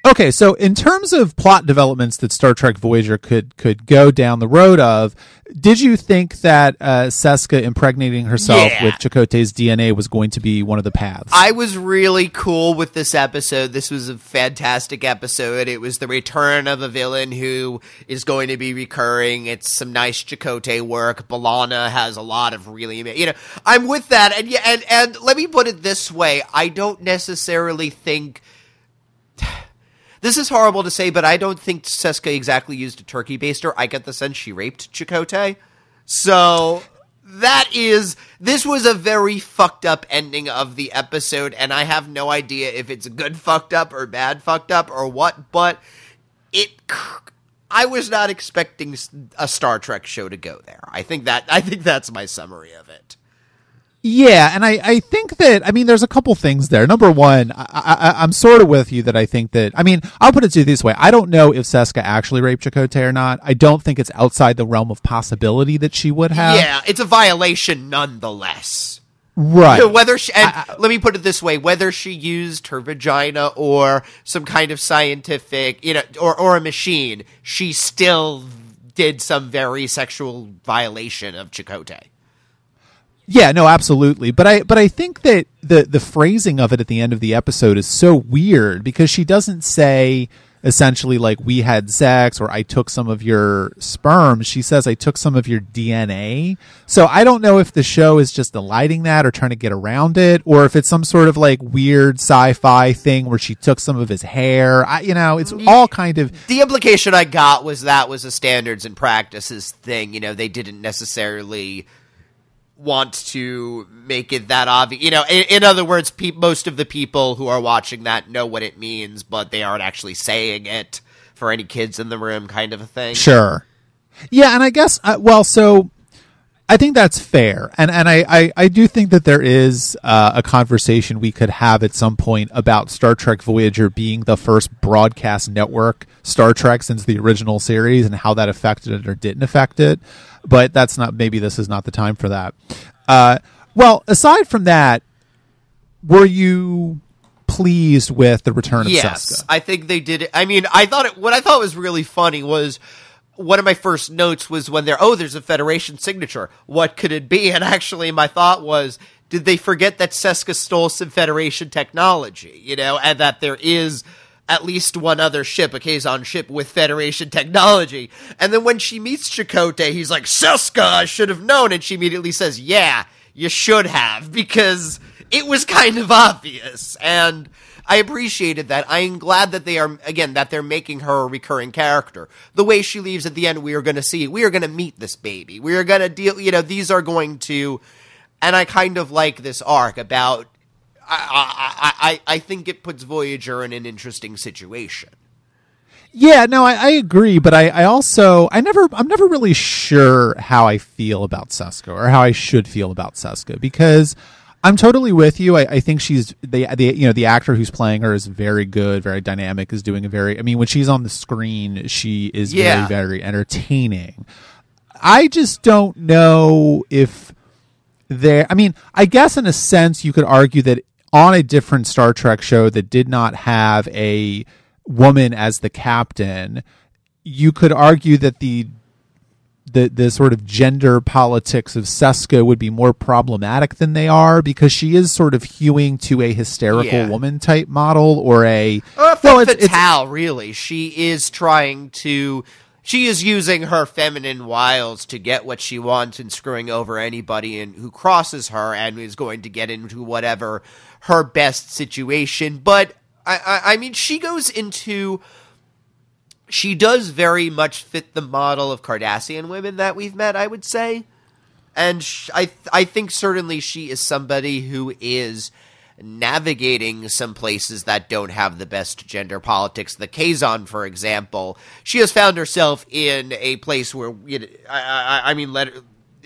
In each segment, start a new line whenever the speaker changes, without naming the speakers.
Okay, so in terms of plot developments that Star Trek Voyager could go down the road of, did you think that Seska impregnating herself with Chakotay's DNA was going to be one of the paths?
I was really cool with this episode. This was a fantastic episode. It was the return of a villain who is going to be recurring. It's some nice Chakotay work. B'Elanna has a lot of really, I'm with that. And let me put it this way. I don't necessarily think... This is horrible to say, but I don't think Seska exactly used a turkey baster. I get the sense she raped Chakotay. So this was a very fucked up ending of the episode, and I have no idea if it's good fucked up or bad fucked up or what, but I was not expecting a Star Trek show to go there. I think that's my summary of it.
Yeah, and I think that, there's a couple things there. Number one, I'm sort of with you that I think that, I'll put it to you this way. I don't know if Seska actually raped Chakotay or not. I don't think it's outside the realm of possibility that she would have.
Yeah, it's a violation nonetheless.
Right.
Whether she, let me put it this way, whether she used her vagina or some kind of scientific, or a machine, she still did some very sexual violation of Chakotay.
Yeah, no, absolutely. But I think that the phrasing of it at the end of the episode is so weird because she doesn't say essentially like we had sex or I took some of your sperm. She says I took some of your DNA. So I don't know if the show is just eliding that or trying to get around it or if it's some sort of like weird sci-fi thing where she took some of his hair. It's all kind of...
The implication I got was that was a standards and practices thing. They didn't necessarily... want to make it that obvious. In other words, most of the people who are watching that know what it means, but they aren't actually saying it for any kids in the room kind of a thing.
Sure. Yeah, and I guess, so I think that's fair. And I do think that there is a conversation we could have at some point about Star Trek Voyager being the first broadcast network Star Trek since the original series and how that affected it or didn't affect it. But maybe this is not the time for that. Well, aside from that, were you pleased with the return of Seska?
Yes, I think they did it. What I thought was really funny was one of my first notes was when there's a Federation signature. What could it be? And actually my thought was, did they forget that Seska stole some Federation technology, and that there is at least one other ship, a Kazon ship with Federation technology. And then when she meets Chakotay, he's like, Seska, I should have known. And she immediately says, yeah, you should have, because it was kind of obvious. And I appreciated that. I'm glad that they're making her a recurring character. The way she leaves at the end, we are going to meet this baby. We are going to deal, these are going to, and I kind of like this arc about, I think it puts Voyager in an interesting situation.
Yeah, no, I agree, but I'm never really sure how I feel about Seska or how I should feel about Seska because I'm totally with you. I think she's the actor who's playing her is very good, very dynamic, is doing when she's on the screen, she is very, very entertaining. I just don't know if I guess in a sense you could argue that on a different Star Trek show that did not have a woman as the captain, you could argue that the sort of gender politics of Seska would be more problematic than they are because she is sort of hewing to a hysterical woman type model or
Fatal, really. She is using her feminine wiles to get what she wants and screwing over anybody who crosses her and is going to get into whatever her best situation. But, she does very much fit the model of Cardassian women that we've met, I would say. And I think certainly she is somebody who is navigating some places that don't have the best gender politics. The Kazon, for example, she has found herself in a place where,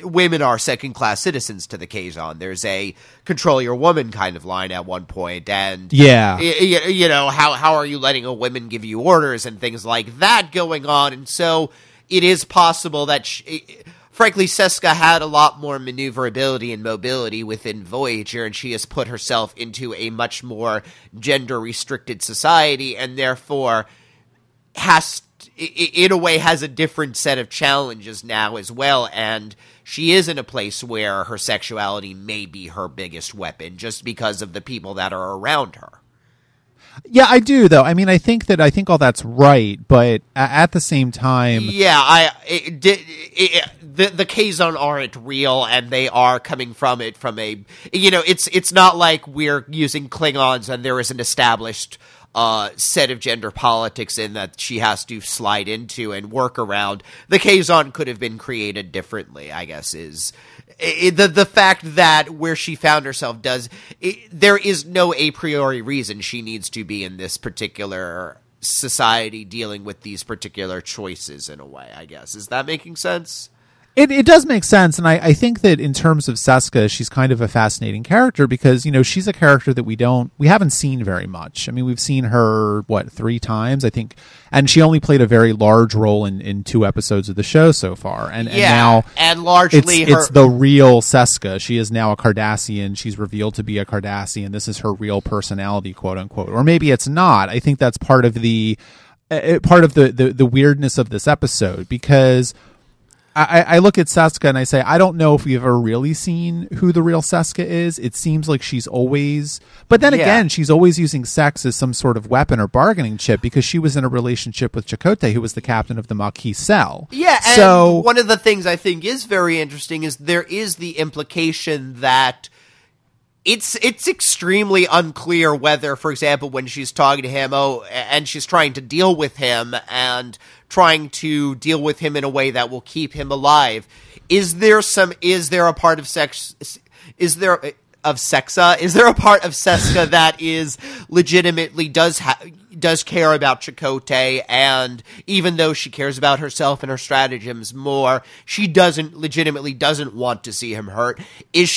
women are second-class citizens to the Kazon. There's a control your woman kind of line at one point, and how are you letting a woman give you orders and things like that going on? And so it is possible that frankly, Seska had a lot more maneuverability and mobility within Voyager, and she has put herself into a much more gender-restricted society, and therefore in a way, has a different set of challenges now as well, and she is in a place where her sexuality may be her biggest weapon, just because of the people that are around her.
Yeah, I do, though. I mean, I think all that's right, but at the same time...
Yeah, the Kazon aren't real, and they are coming from it from a... it's not like we're using Klingons and there is an established set of gender politics in that she has to slide into and work around. The Kazon could have been created differently, I guess, is... The fact that where she found herself there is no a priori reason she needs to be in this particular society dealing with these particular choices in a way, I guess. Is that making sense?
It does make sense, and I think that in terms of Seska, she's kind of a fascinating character because, she's a character that we haven't seen very much. I mean, we've seen her, 3 times, I think, and she only played a very large role in 2 episodes of the show so far. And now
and largely
it's the real Seska. She is now a Cardassian. She's revealed to be a Cardassian. This is her real personality, quote unquote. Or maybe it's not. I think that's part of the weirdness of this episode because I look at Seska and I say, I don't know if we've ever really seen who the real Seska is. It seems like she's always... But then again, she's always using sex as some sort of weapon or bargaining chip because she was in a relationship with Chakotay, who was the captain of the Maquis cell.
Yeah, and so one of the things I think is very interesting is there is the implication that it's extremely unclear whether, for example, when she's talking to him, and she's trying to deal with him and trying to deal with him in a way that will keep him alive. Is there a part of Sexa? Is there a part of Seska that is legitimately does care about Chakotay, and even though she cares about herself and her stratagems more, she legitimately doesn't want to see him hurt? Does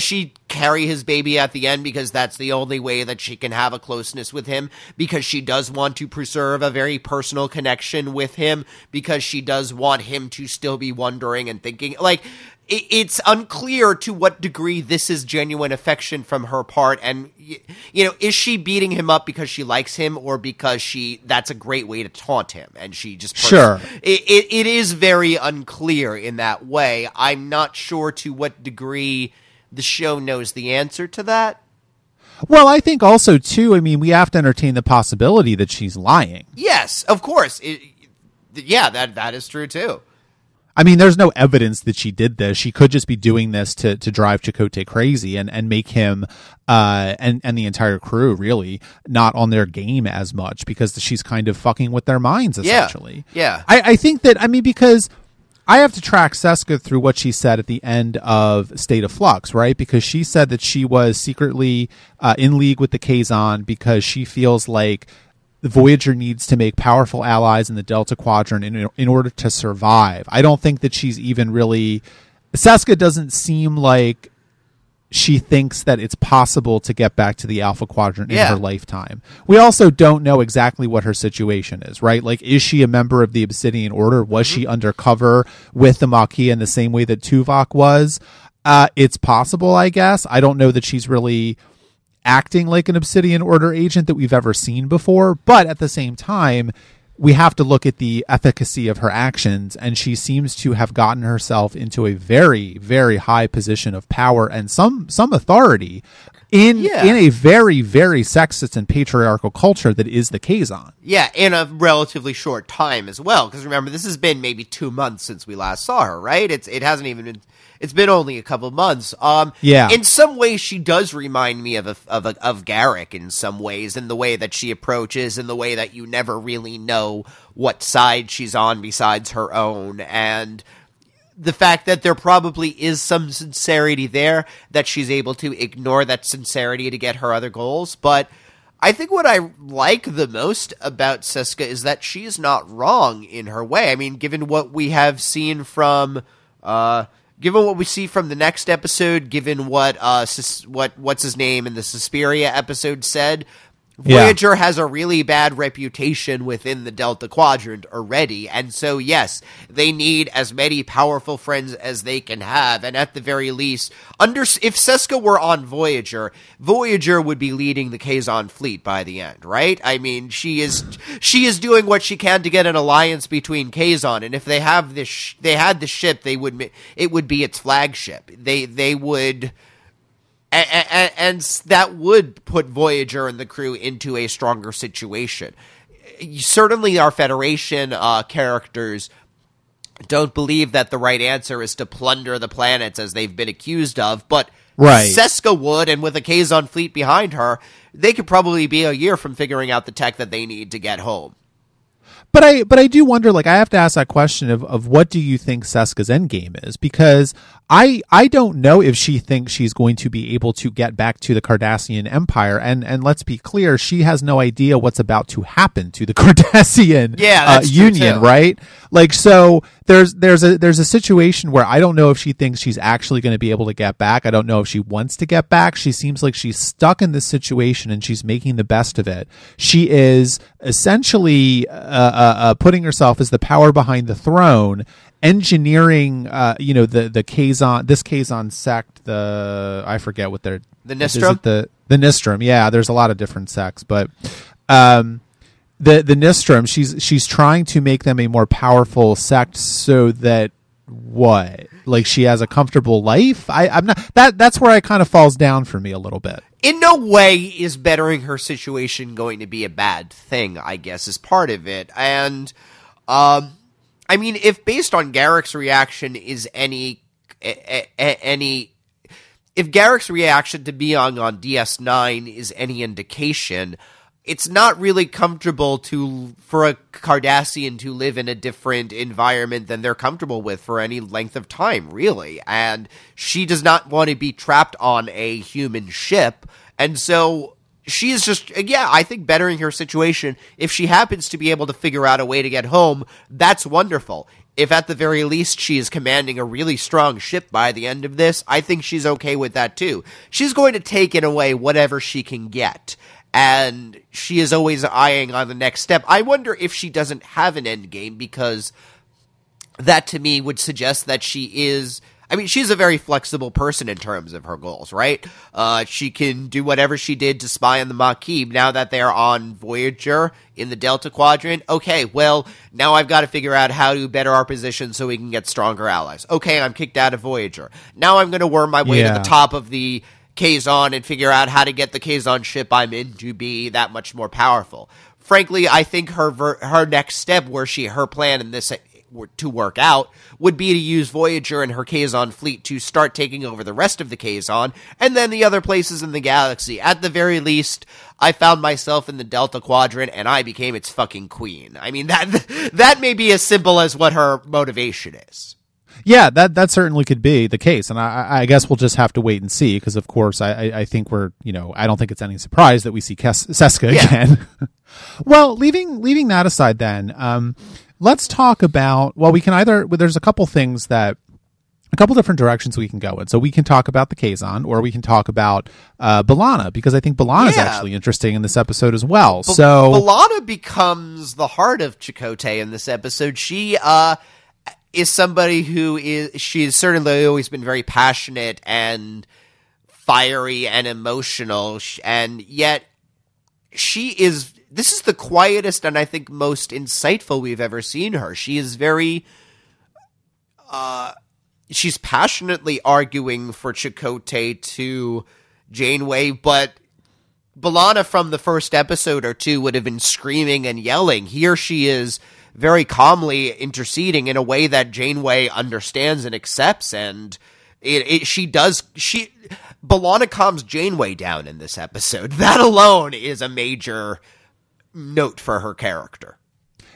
she carry his baby at the end because that's the only way that she can have a closeness with him, because she does want to preserve a very personal connection with him, because she does want him to still be wondering and thinking? Like, it's unclear to what degree this is genuine affection from her part, and is she beating him up because she likes him, or because that's a great way to taunt him, and she just
sure.
It is very unclear in that way. I'm not sure to what degree the show knows the answer to that.
Well, I think also too, I mean, we have to entertain the possibility that she's lying.
Yes, of course. That is true too.
I mean, there's no evidence that she did this. She could just be doing this to drive Chakotay crazy and make him and the entire crew really not on their game as much, because she's kind of fucking with their minds, essentially.
Yeah.
I think that, I mean, because I have to track Seska through what she said at the end of State of Flux, right? Because she said that she was secretly in league with the Kazon because she feels like the Voyager needs to make powerful allies in the Delta Quadrant in order to survive. I don't think that she's even really... Seska doesn't seem like she thinks that it's possible to get back to the Alpha Quadrant in her lifetime. We also don't know exactly what her situation is, right? Like, is she a member of the Obsidian Order? Was she undercover with the Maquis in the same way that Tuvok was? It's possible, I guess. I don't know that she's really acting like an Obsidian Order agent that we've ever seen before, but at the same time, we have to look at the efficacy of her actions, and she seems to have gotten herself into a very, very high position of power and some authority in a very, very sexist and patriarchal culture that is the Kazon. Yeah,
in a relatively short time as well, because remember, this has been maybe 2 months since we last saw her, right? It hasn't even been... It's been only a couple months. In some ways, she does remind me of Garak in some ways, in the way that she approaches, in the way that you never really know what side she's on besides her own, and the fact that there probably is some sincerity there, that she's able to ignore that sincerity to get her other goals. But I think what I like the most about Seska is that she's not wrong in her way. I mean, given what we have seen from... Given what we see from the next episode, given what what's his name in the Suspiria episode said, Voyager has a really bad reputation within the Delta Quadrant already, and so yes, they need as many powerful friends as they can have, and at the very least, if Seska were on Voyager, Voyager would be leading the Kazon fleet by the end, right? I mean, she is doing what she can to get an alliance between Kazon, and if they had the ship, it would be its flagship. They would. And that would put Voyager and the crew into a stronger situation. Certainly our Federation characters don't believe that the right answer is to plunder the planets as they've been accused of, but Seska would, and with a Kazon fleet behind her, they could probably be a year from figuring out the tech that they need to get home.
But I do wonder, like, I have to ask that question of what do you think Seska's endgame is? Because I don't know if she thinks she's going to be able to get back to the Cardassian Empire, and let's be clear, she has no idea what's about to happen to the Cardassian Union, right? Like, so there's a situation where I don't know if she thinks she's actually going to be able to get back. I don't know if she wants to get back. She seems like she's stuck in this situation and she's making the best of it. She is essentially putting herself as the power behind the throne, engineering the Kazon, this Kazon sect, I forget what they're,
the Nistrum,
the Nistrum. Yeah, there's a lot of different sects, but the Nistrum, she's trying to make them a more powerful sect so that she has a comfortable life. I'm not, that's where it kind of falls down for me a little bit.
In no way is bettering her situation going to be a bad thing, I guess, is part of it. And, I mean, if based on Garrick's reaction is if Garrick's reaction to being on DS9 is any indication, it's not really comfortable for a Cardassian to live in a different environment than they're comfortable with for any length of time, really. And she does not want to be trapped on a human ship. And so she is just, I think bettering her situation. If she happens to be able to figure out a way to get home, that's wonderful. If at the very least she is commanding a really strong ship by the end of this, I think she's okay with that too. She's going to take in away whatever she can get. And she is always eyeing on the next step. I wonder if she doesn't have an end game, because that to me would suggest that she's a very flexible person in terms of her goals, right? She can do whatever she did to spy on the Maquis. Now that they're on Voyager in the Delta Quadrant, okay, well, now I've got to figure out how to better our position so we can get stronger allies. Okay, I'm kicked out of Voyager. Now I'm going to worm my way to the top of the Kazon and figure out how to get the Kazon ship I'm in to be that much more powerful. Frankly, I think her next step, her plan in this to work out, would be to use Voyager and her Kazon fleet to start taking over the rest of the Kazon, and then the other places in the galaxy. At the very least, I found myself in the Delta Quadrant, and I became its fucking queen. I mean, that may be as simple as what her motivation is.
Yeah, that certainly could be the case, and I guess we'll just have to wait and see, because of course I think I don't think it's any surprise that we see Seska again. Well, leaving that aside then, let's talk about, there's a couple things a couple different directions we can go in. So we can talk about the Kazon, or we can talk about B'Elanna, because I think B'Elanna is actually interesting in this episode as well. So
B'Elanna becomes the heart of Chakotay in this episode. She is somebody she's certainly always been very passionate and fiery and emotional, and yet this is the quietest and I think most insightful we've ever seen her. She is very, she's passionately arguing for Chakotay to Janeway, but B'Elanna from the first episode or two would have been screaming and yelling. Here she is very calmly interceding in a way that Janeway understands and accepts, and B'Elanna calms Janeway down in this episode. That alone is a major note for her character.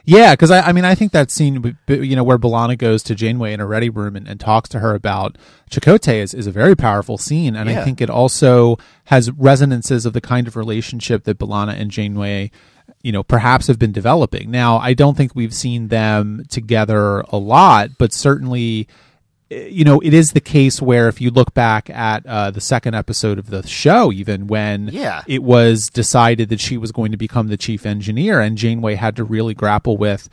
Yeah, because I think that scene, where B'Elanna goes to Janeway in a ready room and talks to her about Chakotay is a very powerful scene, and I think it also has resonances of the kind of relationship that B'Elanna and Janeway perhaps have been developing. Now, I don't think we've seen them together a lot, but certainly it is the case where if you look back at the second episode of the show, even when it was decided that she was going to become the chief engineer, and Janeway had to really grapple with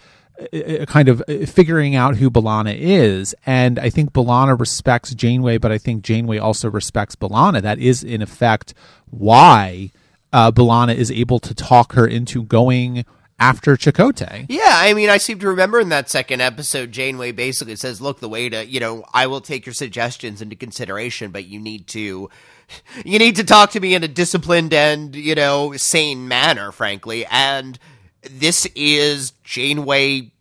kind of figuring out who B'Elanna is. And I think B'Elanna respects Janeway, but I think Janeway also respects B'Elanna. That is, in effect, why B'Elanna is able to talk her into going after Chakotay.
Yeah, I mean, I seem to remember in that second episode, Janeway basically says, look, the way to, I will take your suggestions into consideration, but you need to talk to me in a disciplined and, sane manner, frankly. And this is Janeway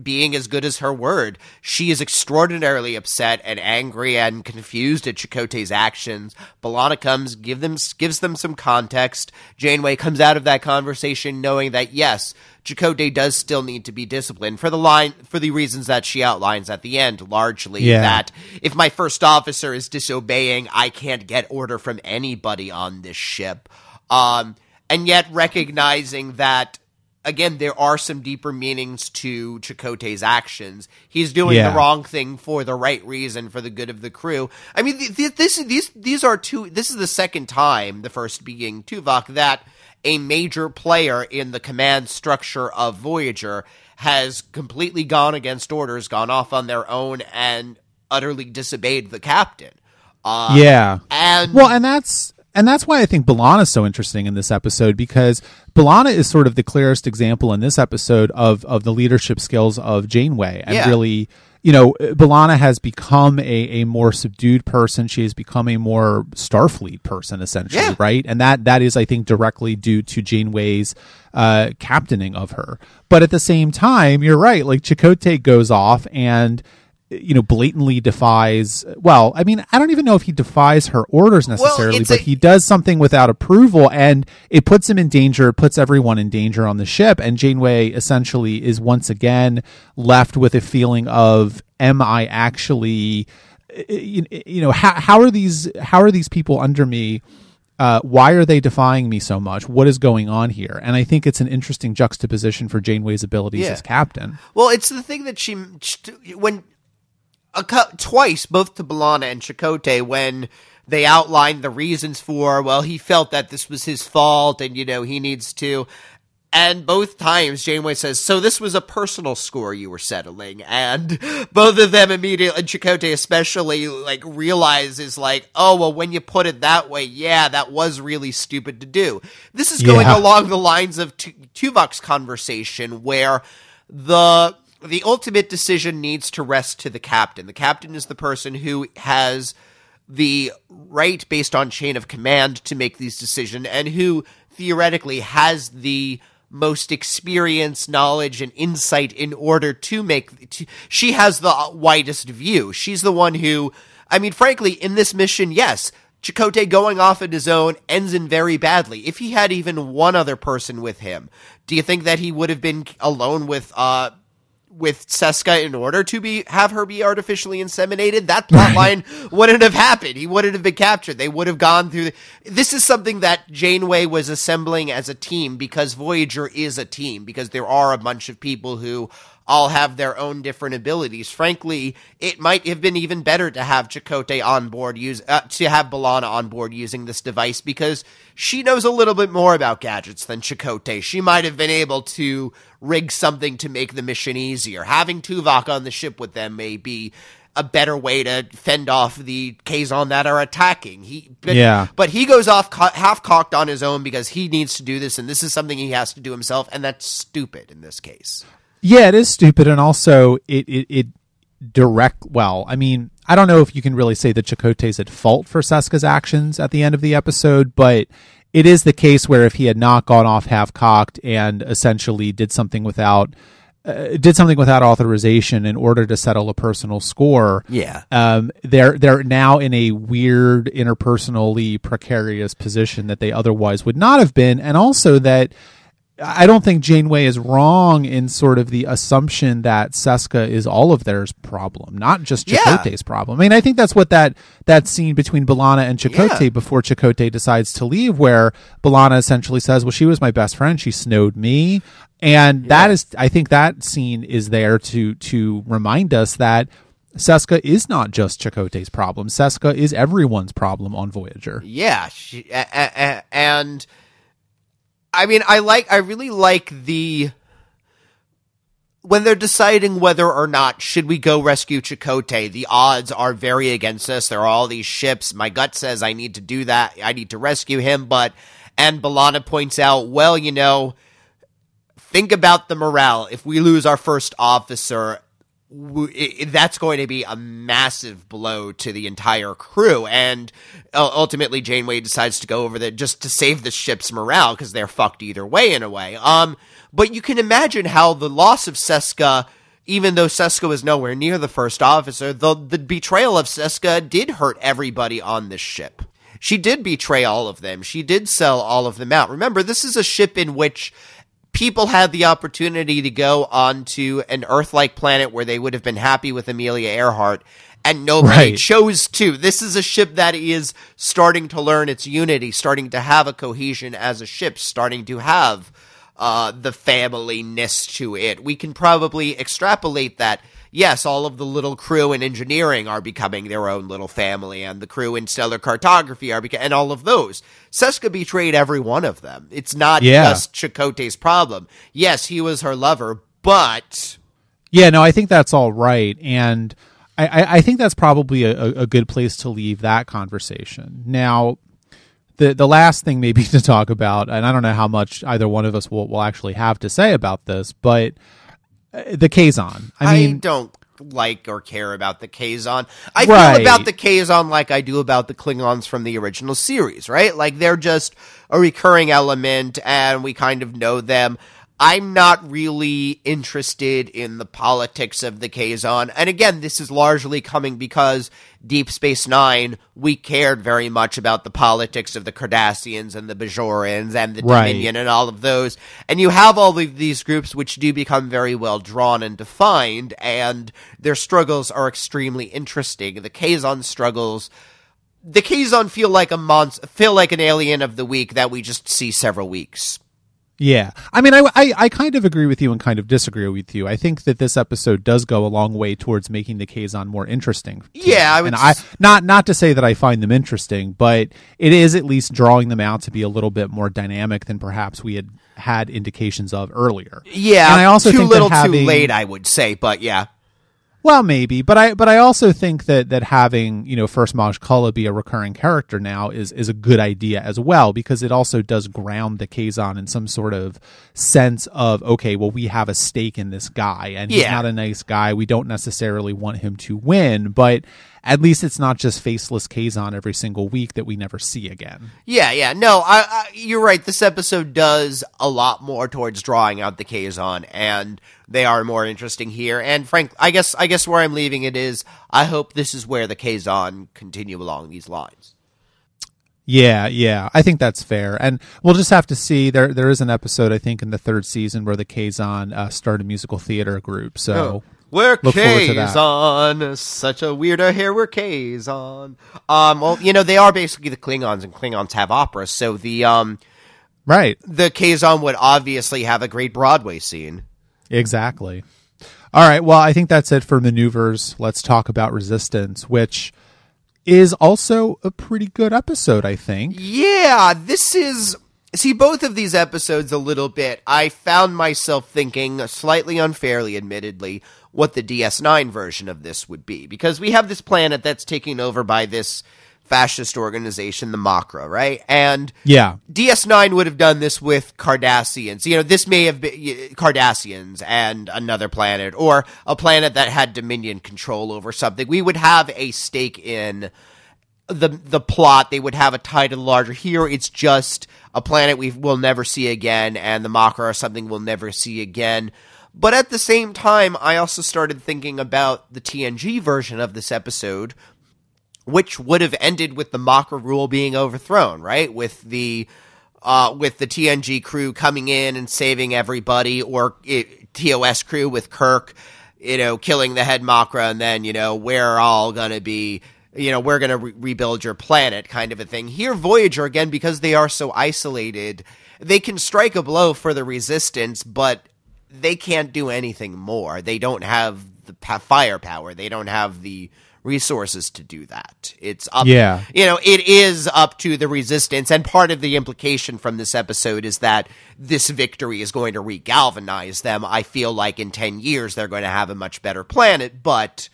being as good as her word. She is extraordinarily upset and angry and confused at Chakotay's actions. B'Elanna comes, gives them some context. Janeway comes out of that conversation knowing that, yes, Chakotay does still need to be disciplined for the reasons that she outlines at the end, largely that if my first officer is disobeying, I can't get order from anybody on this ship. And yet recognizing that, again, there are some deeper meanings to Chakotay's actions. He's doing the wrong thing for the right reason, for the good of the crew. I mean, this is the second time, the first being Tuvok, that a major player in the command structure of Voyager has completely gone against orders, gone off on their own, and utterly disobeyed the captain.
And that's why I think B'Elanna is so interesting in this episode, because B'Elanna is sort of the clearest example in this episode of the leadership skills of Janeway. And really, B'Elanna has become a more subdued person. She has become a more Starfleet person, essentially, right? And that is, I think, directly due to Janeway's captaining of her. But at the same time, you're right, like Chakotay goes off and blatantly defies, I don't even know if he defies her orders necessarily, but he does something without approval, and it puts him in danger, it puts everyone in danger on the ship, and Janeway essentially is once again left with a feeling of, am I actually, how are these people under me? Why are they defying me so much? What is going on here? And I think it's an interesting juxtaposition for Janeway's abilities as captain.
Well, it's the thing that twice, both to B'Elanna and Chakotay, when they outlined the reasons for, he felt that this was his fault and, he needs to. And both times Janeway says, so this was a personal score you were settling. And both of them immediately, and Chakotay especially, realizes when you put it that way, that was really stupid to do. This is going along the lines of Tuvok's conversation, where the ultimate decision needs to rest to the captain. The captain is the person who has the right, based on chain of command, to make these decisions, and who theoretically has the most experience, knowledge, and insight in order to she has the widest view. She's the one who, frankly, in this mission, yes, Chakotay going off on his own ends in very badly. If he had even one other person with him, do you think that he would have been alone with Seska in order to have her be artificially inseminated? That plotline wouldn't have happened. He wouldn't have been captured. They would have gone through. This is something that Janeway was assembling as a team, because Voyager is a team, because there are a bunch of people who all have their own different abilities. Frankly, it might have been even better to have Chakotay on board, to have B'Elanna on board using this device, because she knows a little bit more about gadgets than Chakotay. She might have been able to rig something to make the mission easier. Having Tuvok on the ship with them may be a better way to fend off the Kazon that are attacking. But he goes off half-cocked on his own because he needs to do this, and this is something he has to do himself, and that's stupid in this case.
Yeah, it is stupid, and also I don't know if you can really say that Chakotay's at fault for Seska's actions at the end of the episode, but it is the case where if he had not gone off half-cocked and essentially did something without authorization in order to settle a personal score, they're now in a weird, interpersonally precarious position that they otherwise would not have been, and also that I don't think Janeway is wrong in sort of the assumption that Seska is all of theirs problem, not just Chakotay's problem. I think that's what that scene between B'Elanna and Chakotay before Chakotay decides to leave, where B'Elanna essentially says, well, she was my best friend, she snowed me. And that is, I think that scene is there to remind us that Seska is not just Chakotay's problem. Seska is everyone's problem on Voyager.
Yeah, and I mean, I really like when they're deciding whether or not should we go rescue Chakotay, the odds are very against us. There are all these ships. My gut says I need to do that. I need to rescue him. And B'Elanna points out, well, think about the morale. If we lose our first officer, that's going to be a massive blow to the entire crew. And ultimately, Janeway decides to go over there just to save the ship's morale because they're fucked either way in a way. But you can imagine how the loss of Seska, even though Seska was nowhere near the first officer, the betrayal of Seska did hurt everybody on this ship. She did betray all of them. She did sell all of them out. Remember, this is a ship in which people had the opportunity to go onto an Earth-like planet where they would have been happy with Amelia Earhart, and nobody chose to. This is a ship that is starting to learn its unity, starting to have a cohesion as a ship, starting to have the family-ness to it. We can probably extrapolate that. Yes, all of the little crew in engineering are becoming their own little family, and the crew in stellar cartography and all of those. Seska betrayed every one of them. It's not just Chakotay's problem. Yes, he was her lover, but...
Yeah, no, I think that's all right, and I think that's probably a good place to leave that conversation. Now, the last thing maybe to talk about, and I don't know how much either one of us will actually have to say about this, but the Kazon. I
don't like or care about the Kazon. I feel about the Kazon like I do about the Klingons from the original series, right? Like they're just a recurring element and we kind of know them. I'm not really interested in the politics of the Kazon. And again, this is largely coming because Deep Space Nine, we cared very much about the politics of the Cardassians and the Bajorans and the Dominion and all of those. And you have all of these groups which do become very well drawn and defined, and their struggles are extremely interesting. The Kazon struggles... The Kazon feel like an alien of the week that we just see several weeks.
Yeah. I mean, I kind of agree with you and kind of disagree with you. I think that this episode does go a long way towards making the Kazon more interesting.
Yeah.
Not to say that I find them interesting, but it is at least drawing them out to be a little bit more dynamic than perhaps we had indications of earlier.
Yeah. And I also think too late, I would say, but yeah.
Well, maybe, but I also think that having, First Maj Kula be a recurring character now is a good idea as well, because it also does ground the Kazon in some sort of sense of, okay, well, we have a stake in this guy, and he's not a nice guy. We don't necessarily want him to win, but at least it's not just faceless Kazon every single week that we never see again.
Yeah. No, you're right. This episode does a lot more towards drawing out the Kazon, and they are more interesting here. And Frank, I guess where I'm leaving it is, I hope this is where the Kazon continue along these lines.
Yeah, I think that's fair. And we'll just have to see. There is an episode, I think, in the third season where the Kazon start a musical theater group. So
we're Kazon, such a weirdo here. We're Kazon. Well, they are basically the Klingons, and Klingons have operas. So the Kazon would obviously have a great Broadway scene.
Exactly. All right. Well, I think that's it for maneuvers. Let's talk about Resistance, which is also a pretty good episode, I think.
Yeah, see, both of these episodes a little bit, I found myself thinking, slightly unfairly, admittedly, what the DS9 version of this would be. Because we have this planet that's taken over by this fascist organization, the Makra, right? And DS9 would have done this with Cardassians. This may have been Cardassians and another planet, or a planet that had Dominion control over something. We would have a stake in the plot. They would have a title larger. Here, it's just a planet we will never see again, and the Makra are something we'll never see again. But at the same time, I also started thinking about the TNG version of this episode, which would have ended with the Makra rule being overthrown, right? With the TNG crew coming in and saving everybody, or TOS crew with Kirk, killing the head Makra, and then, we're all gonna be, we're gonna rebuild your planet, kind of a thing. Here, Voyager, again, because they are so isolated, they can strike a blow for the Resistance, but they can't do anything more. They don't have the firepower. They don't have the resources to do that. It's up, it is up to the resistance. And part of the implication from this episode is that this victory is going to re-galvanize them. I feel like in 10 years, they're going to have a much better planet, but...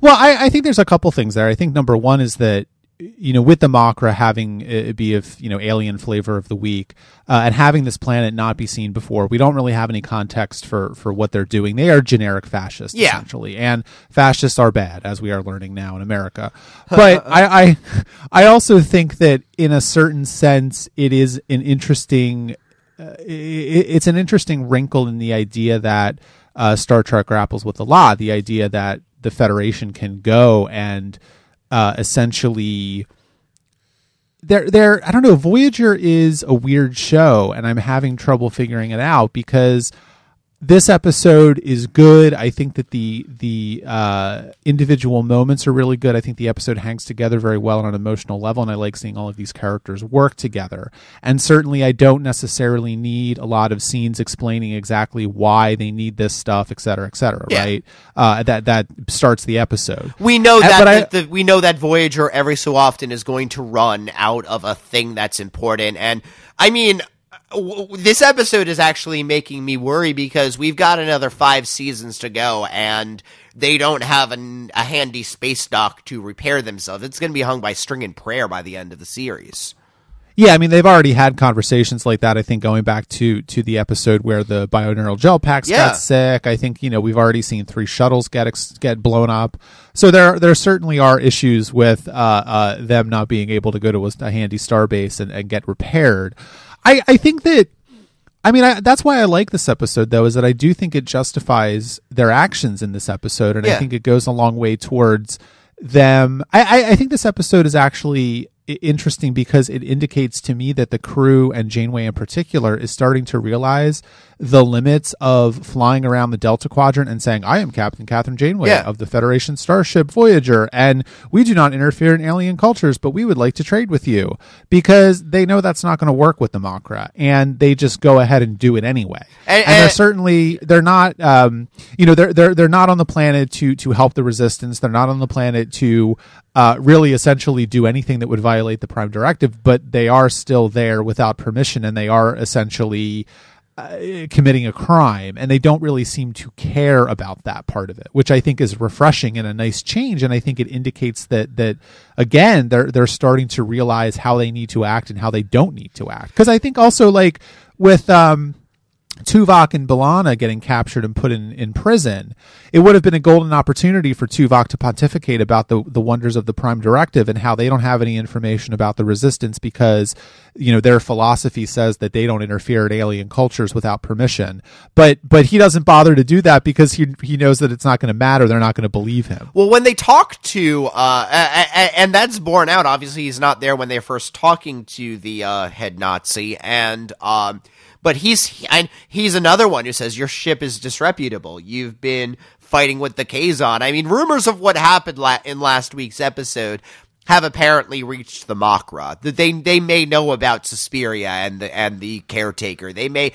Well, I think there's a couple things there. I think number one is that, with the Makra having it be of, alien flavor of the week, and having this planet not be seen before, we don't really have any context for what they're doing. They are generic fascists, essentially. And fascists are bad, as we are learning now in America. But I also think that in a certain sense, it is an interesting, it's an interesting wrinkle in the idea that Star Trek grapples with a lot, the idea that the Federation can go and essentially I don't know, Voyager is a weird show, and I'm having trouble figuring it out because this episode is good. I think that the individual moments are really good. I think the episode hangs together very well on an emotional level, and I like seeing all of these characters work together. And certainly I don't necessarily need a lot of scenes explaining exactly why they need this stuff, et cetera, right? That starts the episode.
We know that we know that Voyager every so often is going to run out of a thing that's important. And I mean, this episode is actually making me worry because we've got another 5 seasons to go, and they don't have a handy space dock to repair themselves. It's going to be hung by string and prayer by the end of the series.
Yeah, I mean, they've already had conversations like that, I think, going back to the episode where the bioneural gel packs got sick. I think, we've already seen 3 shuttles get blown up. So there certainly are issues with them not being able to go to a handy starbase and get repaired. I think that, that's why I like this episode, though, is that I do think it justifies their actions in this episode, and I think it goes a long way towards them. I think this episode is actually interesting because it indicates to me that the crew, and Janeway in particular, is starting to realize the limits of flying around the Delta Quadrant and saying, I am Captain Catherine Janeway of the Federation starship Voyager, and we do not interfere in alien cultures, but we would like to trade with you, because they know that's not going to work with the Makra, and they just go ahead and do it anyway. And they're not, they're not on the planet to help the resistance. They're not on the planet to really essentially do anything that would violate the Prime Directive, but they are still there without permission, and they are essentially committing a crime, and they don't really seem to care about that part of it, which I think is refreshing and a nice change. And I think it indicates that again, they're starting to realize how they need to act and how they don't need to act. Because I think also, like with Tuvok and B'Elanna getting captured and put in prison, it would have been a golden opportunity for Tuvok to pontificate about the wonders of the Prime Directive and how they don't have any information about the Resistance because, their philosophy says that they don't interfere in alien cultures without permission. But he doesn't bother to do that because he knows that it's not going to matter. They're not going to believe him.
Well, when they talk to, and that's borne out, obviously he's not there when they're first talking to the head Nazi, and but he's another one who says, your ship is disreputable. You've been fighting with the Kazon. I mean, rumors of what happened in last week's episode have apparently reached the Makra. They may know about Suspiria and the caretaker. They may.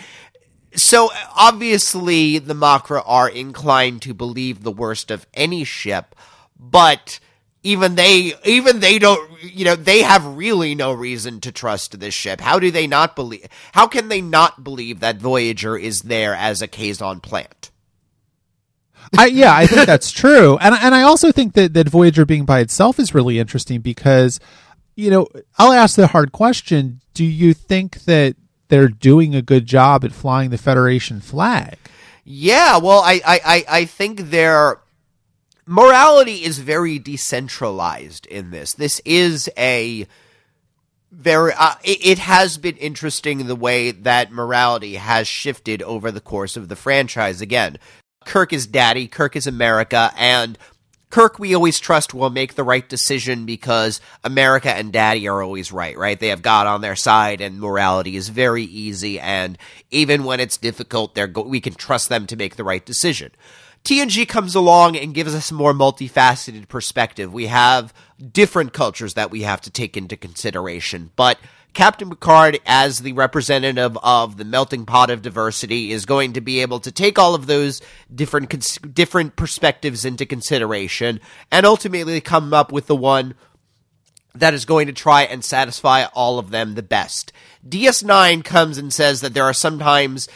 So obviously the Makra are inclined to believe the worst of any ship, but even they don't, they have really no reason to trust this ship. How can they not believe that Voyager is there as a Kazon plant?
I think that's true. And I also think that Voyager being by itself is really interesting because, I'll ask the hard question. Do you think that they're doing a good job at flying the Federation flag? Yeah,
well, I think their morality is very decentralized in this. This is a very it has been interesting the way that morality has shifted over the course of the franchise. Again, Kirk is daddy, Kirk is America, and Kirk we always trust will make the right decision because America and daddy are always right? They have God on their side, and morality is very easy, and even when it's difficult, we can trust them to make the right decision. TNG comes along and gives us a more multifaceted perspective. We have different cultures that we have to take into consideration, but Captain Picard, as the representative of the melting pot of diversity, is going to be able to take all of those different perspectives into consideration and ultimately come up with the one that is going to try and satisfy all of them the best. DS9 comes and says that there are sometimes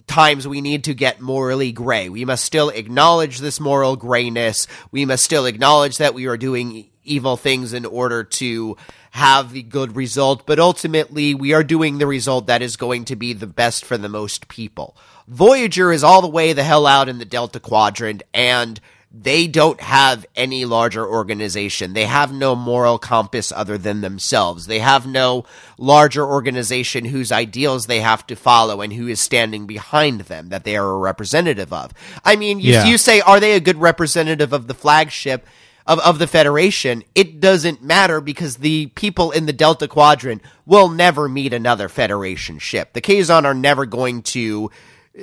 times we need to get morally gray. We must still acknowledge this moral grayness. We must still acknowledge that we are doing evil things in order to have the good result, but ultimately we are doing the result that is going to be the best for the most people. Voyager is all the way the hell out in the Delta Quadrant, and they don't have any larger organization. They have no moral compass other than themselves. They have no larger organization whose ideals they have to follow and who is standing behind them that they are a representative of. I mean, you say, are they a good representative of the flagship of the Federation? It doesn't matter because the people in the Delta Quadrant will never meet another Federation ship. The Kazon are never going to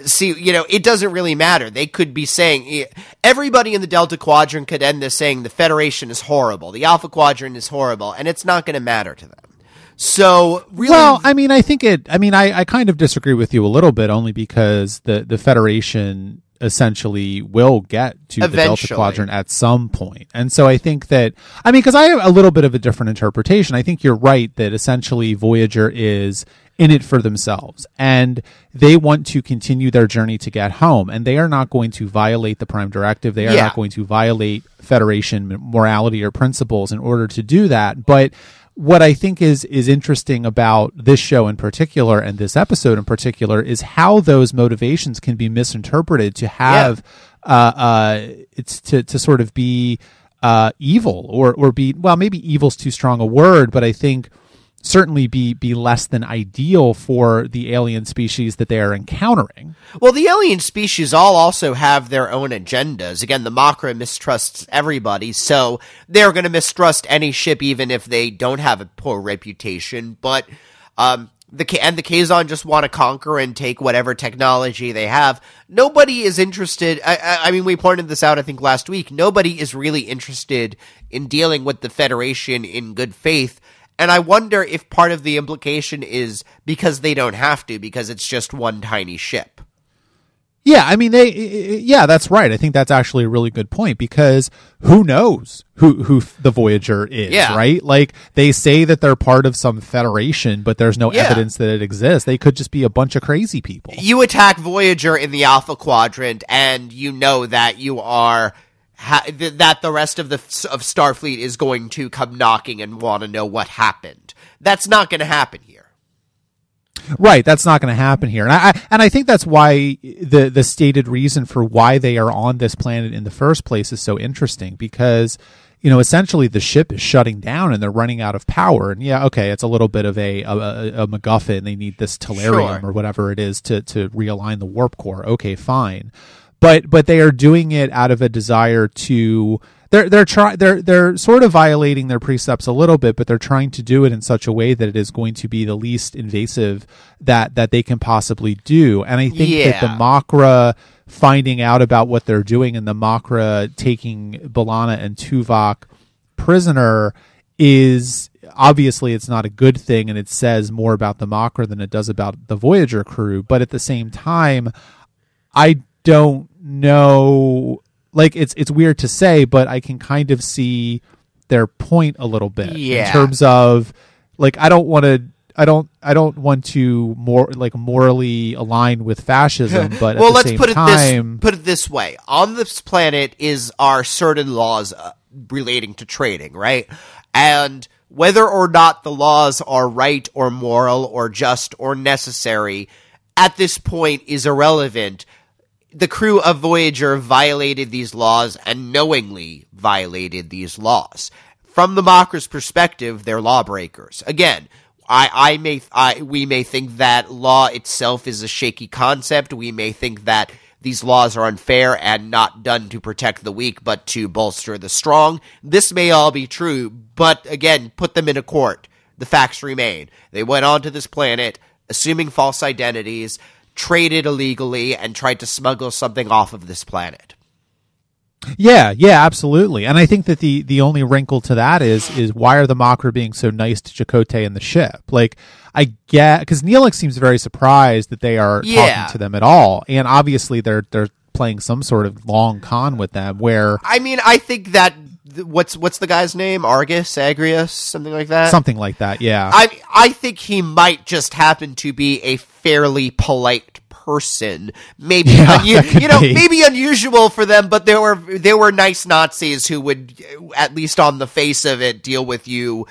see, it doesn't really matter. They could be saying, everybody in the Delta Quadrant could end this saying the Federation is horrible, the Alpha Quadrant is horrible, and it's not going to matter to them. So, really...
Well, I mean, I kind of disagree with you a little bit, only because the Federation essentially will get to the Delta Quadrant at some point. And so I think that, because I have a little bit of a different interpretation. I think you're right that essentially Voyager is in it for themselves, and they want to continue their journey to get home, and they are not going to violate the Prime Directive. They are not going to violate Federation morality or principles in order to do that. But what I think is interesting about this show in particular and this episode in particular is how those motivations can be misinterpreted to have it's to sort of be evil or be, well, maybe evil's too strong a word, but I think certainly be less than ideal for the alien species that they are encountering.
Well, the alien species all also have their own agendas. Again, the Makra mistrusts everybody, so they're going to mistrust any ship even if they don't have a poor reputation. But the Kazon just want to conquer and take whatever technology they have. Nobody is interested. I mean, we pointed this out, I think, last week. Nobody is really interested in dealing with the Federation in good faith. And I wonder if part of the implication is because they don't have to, because it's just one tiny ship.
Yeah, I mean, that's right. I think that's actually a really good point, because who knows who the Voyager is, right? Like, they say that they're part of some federation, but there's no evidence that it exists. They could just be a bunch of crazy people.
You attack Voyager in the Alpha Quadrant, and you know that you are... that the rest of Starfleet is going to come knocking and want to know what happened. That's not going to happen here.
Right, that's not going to happen here. And I think that's why the stated reason for why they are on this planet in the first place is so interesting, because essentially the ship is shutting down and they're running out of power. And it's a little bit of a MacGuffin. They need this tellurium or whatever it is to realign the warp core. Okay, fine. But they are doing it out of a desire to they're sort of violating their precepts a little bit, but they're trying to do it in such a way that it is going to be the least invasive that they can possibly do. And I think that the Makra finding out about what they're doing and the Makra taking B'Elanna and Tuvok prisoner is obviously, it's not a good thing, and it says more about the Makra than it does about the Voyager crew. But at the same time, I don't know, like, it's weird to say, but I can kind of see their point a little bit in terms of, like, I don't want to more like morally align with fascism, but
well,
at the same time,
put it this way: on this planet are certain laws relating to trading, right? And whether or not the laws are right or moral or just or necessary at this point is irrelevant. The crew of Voyager violated these laws and knowingly violated these laws. From the Makra's perspective, they're lawbreakers. Again, we may think that law itself is a shaky concept. We may think that these laws are unfair and not done to protect the weak, but to bolster the strong. This may all be true, but again, put them in a court. The facts remain. They went onto this planet, assuming false identities, traded illegally, and tried to smuggle something off of this planet.
Yeah, absolutely. And I think that the only wrinkle to that is why are the Makra being so nice to Chakotay and the ship? Like, I get, because Neelix seems very surprised that they are talking to them at all, and obviously they're playing some sort of long con with them. Where
I mean, I think that what's the guy's name? Agrius, something like that.
Something like that. Yeah.
I think he might just happen to be a fairly polite person, maybe maybe unusual for them, but there were nice Nazis who would, at least on the face of it, deal with you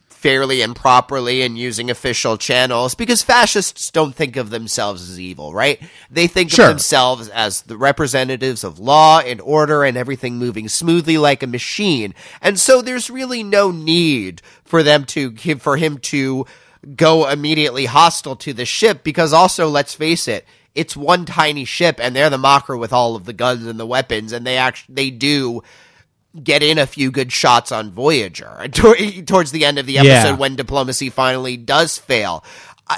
fairly and properly and using official channels, because fascists don't think of themselves as evil, right? They think of themselves as the representatives of law and order and everything moving smoothly like a machine. And so there's really no need for him to go immediately hostile to the ship, because also, let's face it, it's one tiny ship, and they're the Makra with all of the guns and the weapons, and they do get in a few good shots on Voyager towards the end of the episode when diplomacy finally does fail.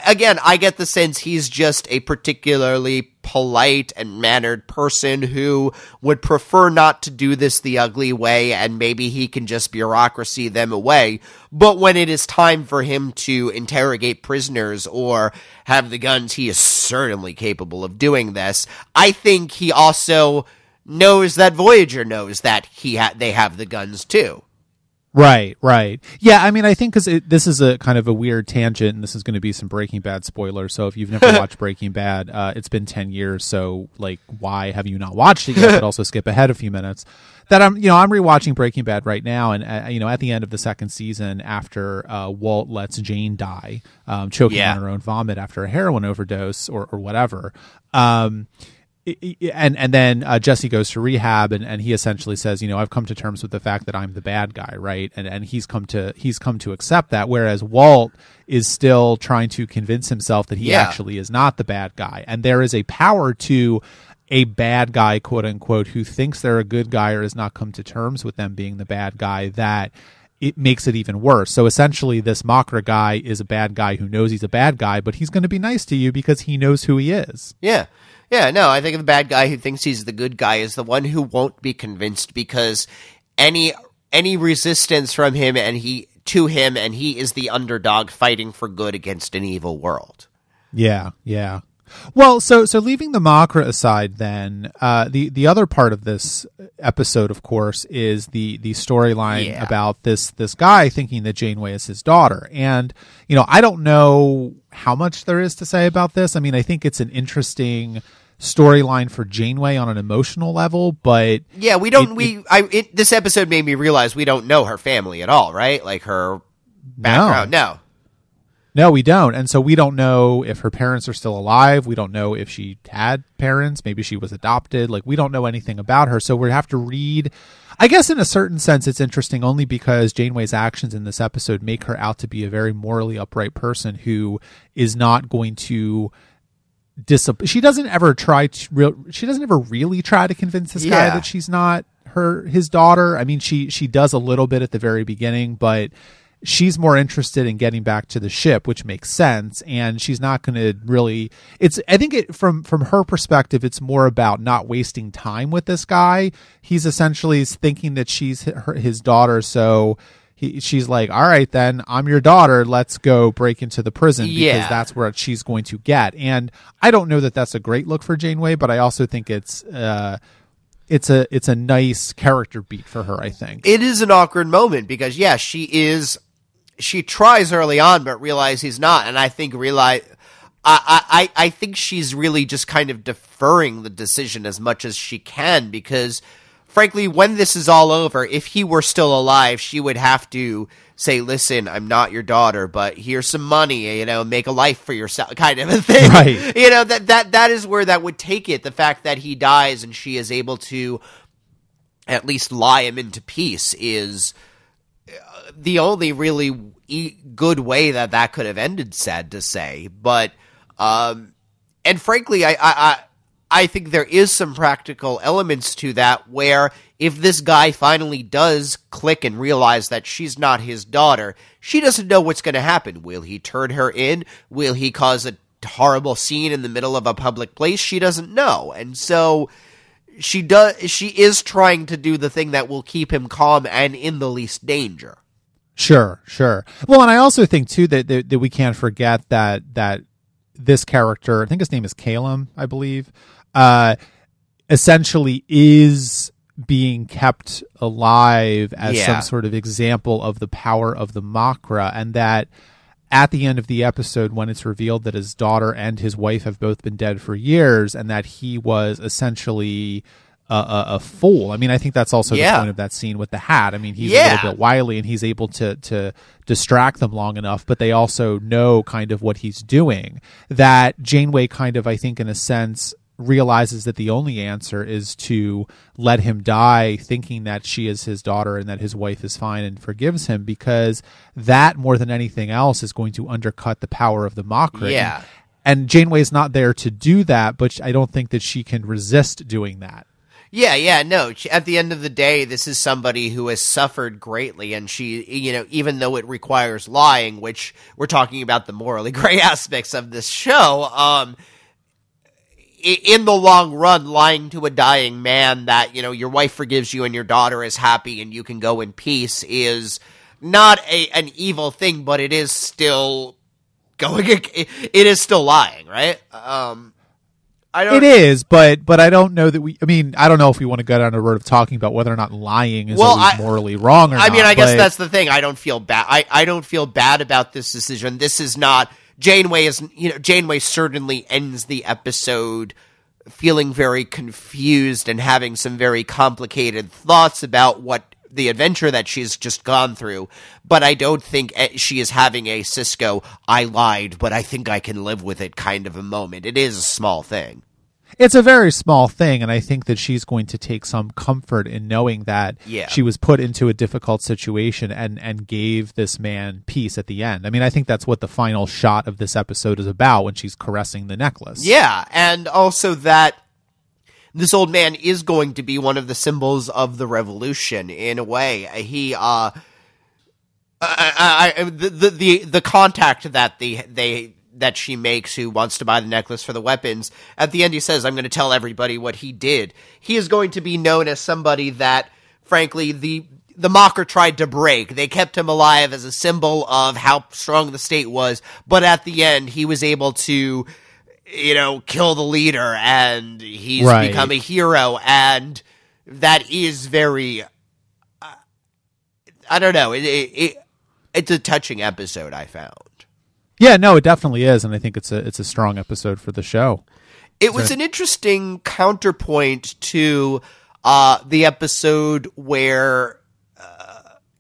Again, I get the sense he's just a particularly polite and mannered person who would prefer not to do this the ugly way, and maybe he can just bureaucracy them away. But when it is time for him to interrogate prisoners or have the guns, he is certainly capable of doing this. I think he also knows that Voyager knows that they have the guns too.
Right. Yeah, I mean, I think because this is a kind of a weird tangent, and this is going to be some Breaking Bad spoilers. So if you've never watched Breaking Bad, it's been 10 years. So, like, why have you not watched it yet? But also skip ahead a few minutes. That I'm rewatching Breaking Bad right now, and at the end of the second season, after Walt lets Jane die, choking on her own vomit after a heroin overdose or whatever. And then Jesse goes to rehab, and he essentially says, I've come to terms with the fact that I'm the bad guy, right? And he's come to accept that, whereas Walt is still trying to convince himself that he actually is not the bad guy. And there is a power to a bad guy, quote unquote, who thinks they're a good guy or has not come to terms with them being the bad guy, that it makes it even worse. So essentially, this Makra guy is a bad guy who knows he's a bad guy, but he's going to be nice to you because he knows who he is.
Yeah. Yeah, no, I think the bad guy who thinks he's the good guy is the one who won't be convinced, because any resistance from him and he is the underdog fighting for good against an evil world.
Yeah. Well, so leaving the Makra aside, then the other part of this episode, of course, is the storyline about this guy thinking that Janeway is his daughter, and I don't know how much there is to say about this. I mean, I think it's an interesting storyline for Janeway on an emotional level, but
yeah, we don't. This episode made me realize we don't know her family at all, right? Like her background.
No, we don't. And so we don't know if her parents are still alive. We don't know if she had parents. Maybe she was adopted. Like, we don't know anything about her. So we have to read. I guess in a certain sense, it's interesting only because Janeway's actions in this episode make her out to be a very morally upright person who is not going to she doesn't ever really try to convince this guy that she's not his daughter. I mean, she does a little bit at the very beginning, but she's more interested in getting back to the ship, which makes sense. And she's not going to really, I think from her perspective, it's more about not wasting time with this guy. He's essentially thinking that she's his daughter. So she's like, all right, then I'm your daughter. Let's go break into the prison because that's where she's going to get. And I don't know that that's a great look for Janeway, but I also think it's a nice character beat for her. I think
it is an awkward moment because she tries early on, but realizes he's not. And I think I think she's really just kind of deferring the decision as much as she can, because frankly, when this is all over, if he were still alive, she would have to say, listen, I'm not your daughter, but here's some money, make a life for yourself, kind of a thing.
Right.
That is where that would take it. The fact that he dies and she is able to at least lie him into peace is the only really good way that could have ended, sad to say. But, and frankly, I think there is some practical elements to that where if this guy finally does click and realize that she's not his daughter, she doesn't know what's going to happen. Will he turn her in? Will he cause a horrible scene in the middle of a public place? She doesn't know. And so she is trying to do the thing that will keep him calm and in the least danger.
Sure. Well, and I also think too that we can't forget that this character, I think his name is Calum, I believe, essentially is being kept alive as some sort of example of the power of the Makra, and that at the end of the episode, when it's revealed that his daughter and his wife have both been dead for years, and that he was essentially a fool. I mean, I think that's also the point of that scene with the hat. I mean, he's a little bit wily, and he's able to distract them long enough, but they also know kind of what he's doing. That Janeway kind of, I think, in a sense, realizes that the only answer is to let him die, thinking that she is his daughter and that his wife is fine, and forgives him, because that, more than anything else, is going to undercut the power of the Makra.
Yeah.
And Janeway's not there to do that, but I don't think that she can resist doing that.
Yeah, no. At the end of the day, this is somebody who has suffered greatly, and she, even though it requires lying, which we're talking about the morally gray aspects of this show, in the long run, lying to a dying man that, your wife forgives you and your daughter is happy and you can go in peace is not an evil thing, but it is still it is still lying, right?
It is, but I don't know that I don't know if we want to go down the road of talking about whether or not lying is always morally wrong or not.
I guess that's the thing. I don't feel bad. I don't feel bad about this decision. This is not Janeway Janeway certainly ends the episode feeling very confused and having some very complicated thoughts about what the adventure that she's just gone through, but I don't think she is having a Cisco, I lied, but I think I can live with it kind of a moment. It is a small thing.
It's a very small thing, and I think that she's going to take some comfort in knowing that she was put into a difficult situation and gave this man peace at the end. I mean, I think that's what the final shot of this episode is about when she's caressing the necklace.
Yeah, and also that this old man is going to be one of the symbols of the revolution in a way. He, the contact that she makes, who wants to buy the necklace for the weapons, at the end he says, I'm going to tell everybody what he did. He is going to be known as somebody that, frankly, the Makra tried to break. They kept him alive as a symbol of how strong the state was, but at the end he was able to kill the leader, and he's become a hero, and that is very, I don't know, it's a touching episode, I found.
Yeah, no, it definitely is, and I think it's a strong episode for the show.
It was an interesting counterpoint to the episode where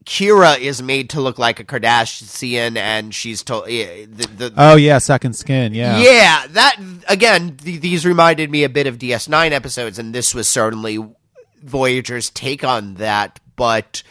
Kira is made to look like a Kardashian, and she's told
Second Skin,
yeah, that again. These reminded me a bit of DS9 episodes, and this was certainly Voyager's take on that. But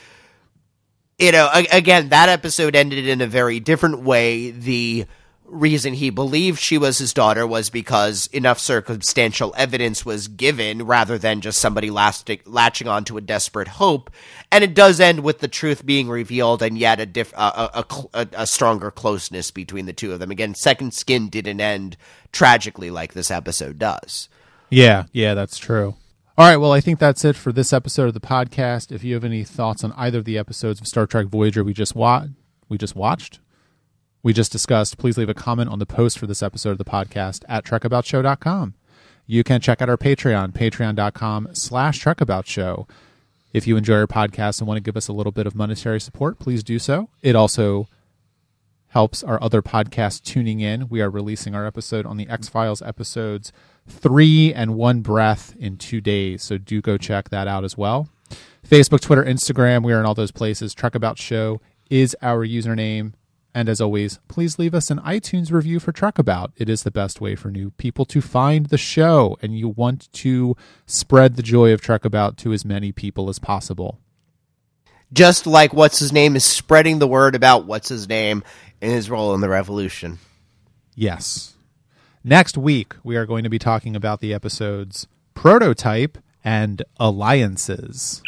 again, that episode ended in a very different way. The reason he believed she was his daughter was because enough circumstantial evidence was given, rather than just somebody latching on to a desperate hope. And it does end with the truth being revealed, and yet a stronger closeness between the two of them. Again, Second Skin didn't end tragically like this episode does.
Yeah, that's true. All right, well, I think that's it for this episode of the podcast. If you have any thoughts on either of the episodes of Star Trek Voyager we just discussed, please leave a comment on the post for this episode of the podcast at trekaboutshow.com. You can check out our Patreon, patreon.com/trekaboutshow. If you enjoy our podcast and want to give us a little bit of monetary support, please do so. It also helps our other podcasts tuning in. We are releasing our episode on the X-Files episodes 3 and 1 Breath in 2 days, so do go check that out as well. Facebook, Twitter, Instagram, we are in all those places. Trekabout Show is our username. And as always, please leave us an iTunes review for Trekabout. It is the best way for new people to find the show, and you want to spread the joy of Trekabout to as many people as possible.
Just like What's-His-Name is spreading the word about What's-His-Name and his role in the revolution.
Yes. Next week, we are going to be talking about the episodes Prototype and Alliances.